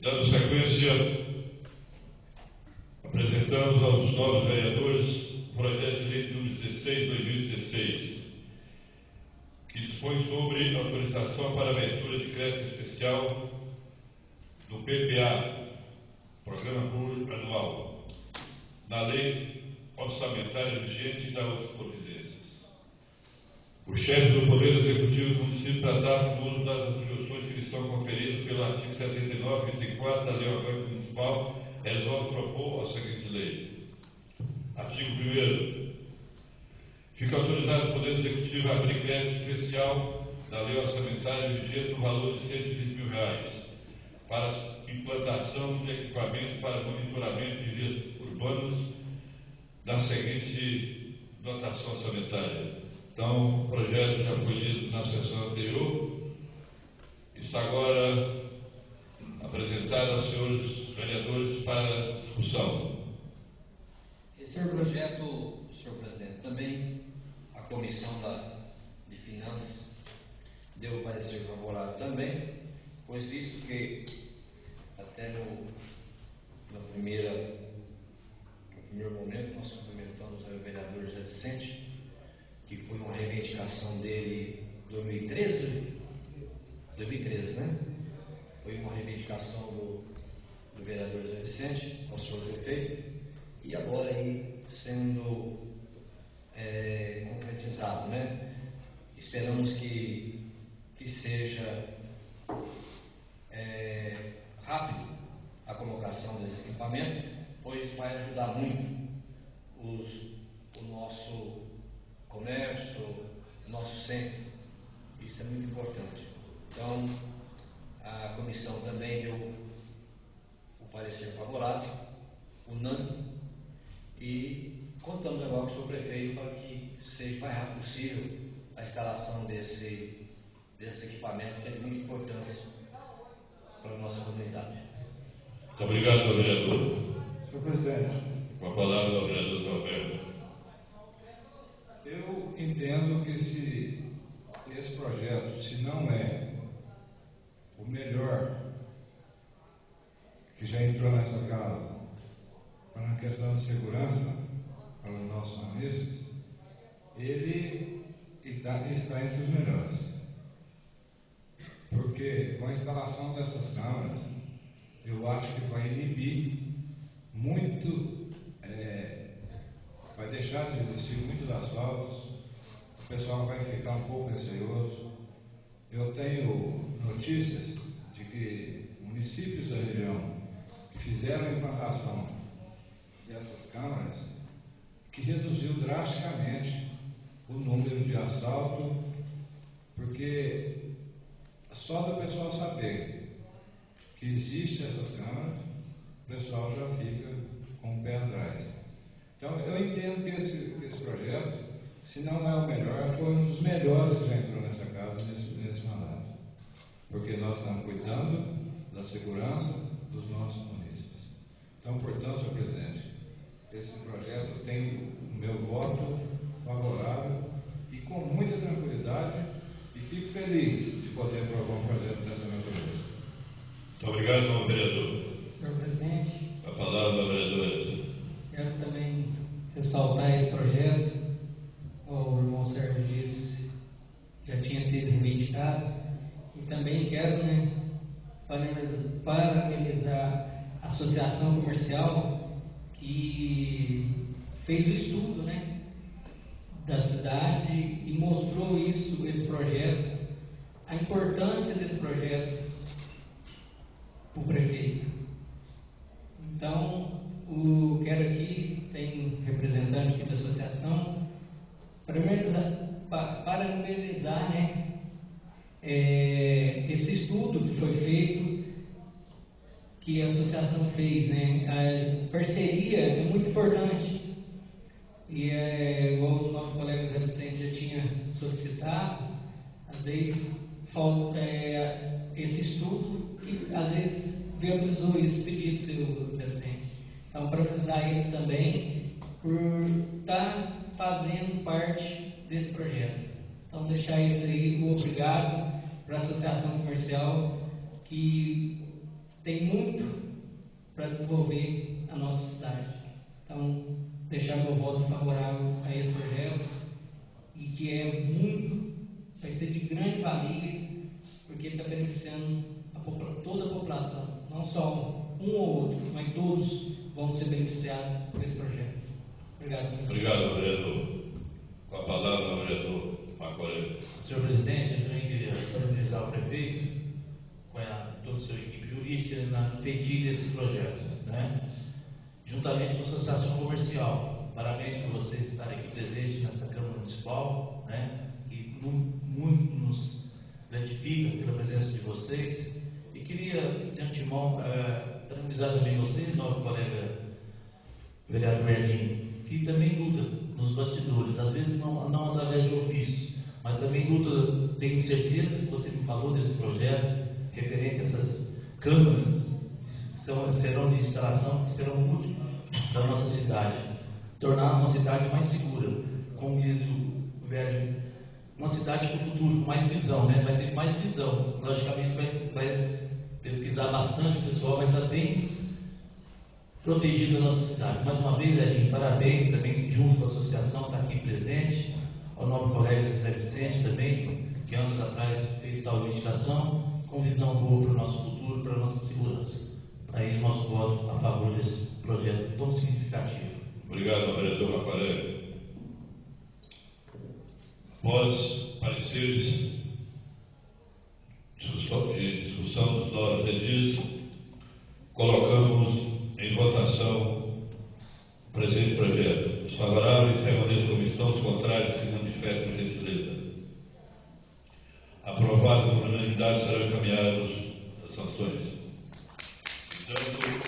Dando sequência, apresentamos aos novos vereadores o projeto de lei número 16/2016, que dispõe sobre autorização para abertura de crédito especial do PPA, Programa Plurianual, na lei orçamentária vigente e da outras providências. O chefe do Poder Executivo do município tratar do uso das atribuições que lhe são conferidas pelo artigo 79, 84 da Lei Orgânica Municipal, resolve propor a seguinte lei. Artigo 1º. Fica autorizado o Poder Executivo a abrir crédito especial da Lei Orçamentária vigente no valor de R$ 120 mil para a implantação de equipamentos para monitoramento de vias urbanas da seguinte dotação orçamentária. Então, o projeto já foi lido na sessão anterior, está agora apresentado aos senhores vereadores para discussão. Esse é o projeto, senhor presidente, também a Comissão de Finanças deu parecer favorável também, pois visto que até no primeiro momento nós cumprimentamos o vereador José Vicente, que foi uma reivindicação dele em 2013, né? Foi uma reivindicação do vereador José Vicente, ao senhor prefeito, e agora aí sendo concretizado, né? Esperamos que seja rápido a colocação desse equipamento, pois vai ajudar muito o nosso comércio, nosso centro. Isso é muito importante. Então, a comissão também deu o parecer favorável, unânime, e contamos agora com o senhor prefeito para que seja o mais rápido possível a instalação desse equipamento, que é de muita importância para a nossa comunidade. Muito obrigado, vereador. Senhor presidente, Com a palavra do vereador Alberto. eu entendo que esse projeto, se não é o melhor que já entrou nessa casa para a questão de segurança para os nossos munícipes, ele está entre os melhores. Porque com a instalação dessas câmeras, eu acho que vai inibir muito, vai deixar de existir muitos assaltos, o pessoal vai ficar um pouco receoso. Eu tenho notícias de que municípios da região que fizeram a implantação dessas câmeras, que reduziu drasticamente o número de assaltos, porque só do pessoal saber que existem essas câmeras, o pessoal já fica com o pé atrás. Então, eu entendo que esse projeto, se não é o melhor, foi um dos melhores que já entrou nessa casa nesse mandato. Porque nós estamos cuidando da segurança dos nossos munícipes. Então, portanto, senhor presidente, esse projeto tem o meu voto favorável e com muita tranquilidade, e fico feliz de poder aprovar um projeto dessa natureza. Muito obrigado, senhor vereador. Senhor presidente, A palavra da vereadora. quero também ressaltar esse projeto. O irmão Sérgio disse, já tinha sido reivindicado, e também quero parabenizar a associação comercial que fez o estudo, da cidade e mostrou esse projeto, a importância desse projeto para o prefeito. Então, quero aqui, tem representante aqui da associação, parabenizar esse estudo que foi feito, que a associação fez, a parceria é muito importante, e igual o nosso colega Zé Vicente já tinha solicitado, às vezes falta esse estudo, que às vezes viabilizou esse pedido seu, Zé Vicente. Então, parabenizar eles também por estar fazendo parte desse projeto. Então, deixar isso aí, o obrigado para a Associação Comercial, que tem muito desenvolver a nossa cidade. Então, deixar meu voto favorável a esse projeto, e que vai ser de grande valia, porque está beneficiando toda a população, não só um ou outro, mas todos vão ser beneficiados por esse projeto. Obrigado, senhor presidente. Obrigado, vereador. Com a palavra, o vereador Marco Aurélio. Senhor presidente, eu também queria parabenizar o prefeito com toda a sua equipe jurídica na feitilha desse projeto, né? Juntamente com a Associação Comercial. Parabéns por vocês estarem aqui presentes nessa Câmara Municipal, né? Que muito nos gratifica pela presença de vocês. E queria, de antemão, parabenizar também vocês, nosso colega vereador Edinho, que também luta nos bastidores, às vezes não através de ofícios, mas também luta, tenho certeza que você me falou desse projeto, referente a essas câmaras que serão de instalação, que serão úteis da nossa cidade, tornar uma cidade mais segura, como diz o velho, uma cidade para o futuro, com mais visão, né? Vai ter mais visão, logicamente vai pesquisar bastante, o pessoal vai estar bem protegido da nossa cidade. Mais uma vez, Edinho, parabéns também, junto com a associação, está aqui presente, ao nobre colega José Vicente também, que anos atrás fez tal indicação, com visão boa para o nosso futuro, para a nossa segurança. Aí, nosso voto a favor desse projeto tão significativo. Obrigado, vereador Marco Aurélio. Após pareceres de discussão dos novos pedidos, colocamos em votação o presente projeto. Os favoráveis permaneçam como estão, os contrários que manifestem por gentileza. Aprovado por unanimidade, serão encaminhados as sanções. Portanto,